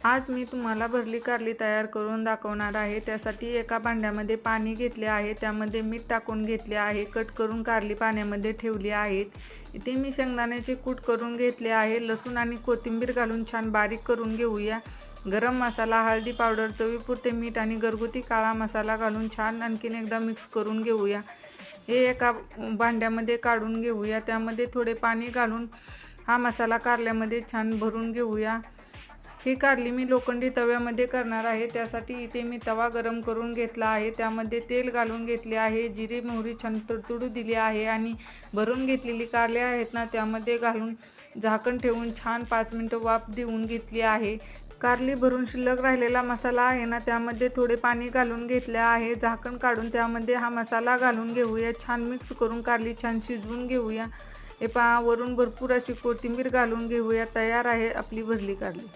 आज मी तुम्हाला भरली कारली तयार करून दाखवणार आहे। त्यासाठी एका भांड्यामध्ये पाणी घेतले आहे, त्यामध्ये मीठ टाकून घेतले आहे। कट करून कारली पाण्यामध्ये ठेवली आहेत। इथे मी शेंगदाण्याचे कूट करून घेतले आहे। लसूण आणि कोथिंबीर घालून छान बारीक करून घेऊया। गरम मसाला, हळदी पावडर, चवीपुरते मीठ आणि घरगुती काळा मसाला घालून छान आणखीन एकदा मिक्स करून घेऊया। हे एका भांड्यामध्ये काढून घेऊया। त्यामध्ये थोडे पाणी घालून हा मसाला कारल्यामध्ये छान भरून घेऊया। ही कारली मी लोखंडी तव्यामध्ये करणार आहे। त्यासाठी इथे मी तवा गरम करून घेतला आहे। त्यामध्ये तेल घालून घेतले आहे। जिरे मोहरी छान तडतडू दिली आहे आणि भरून घेतलेली कारली आहेत ना, त्यामध्ये घालून झाकण ठेवून छान 5 मिनिटं वाफ देऊन घेतली आहे। कारली भरून शिल्लक राहिलेला मसाला आहे ना, त्यामध्ये थोडे पाणी घालून घेतले आहे। झाकण काढून त्यामध्ये हा मसाला घालून घेऊया। छान मिक्स करून कारली छान शिजवून घेऊया। हे पहा, वरून भरपूर अशी कोथिंबीर घालून घेऊया। तयार आहे आपली भरली कारली।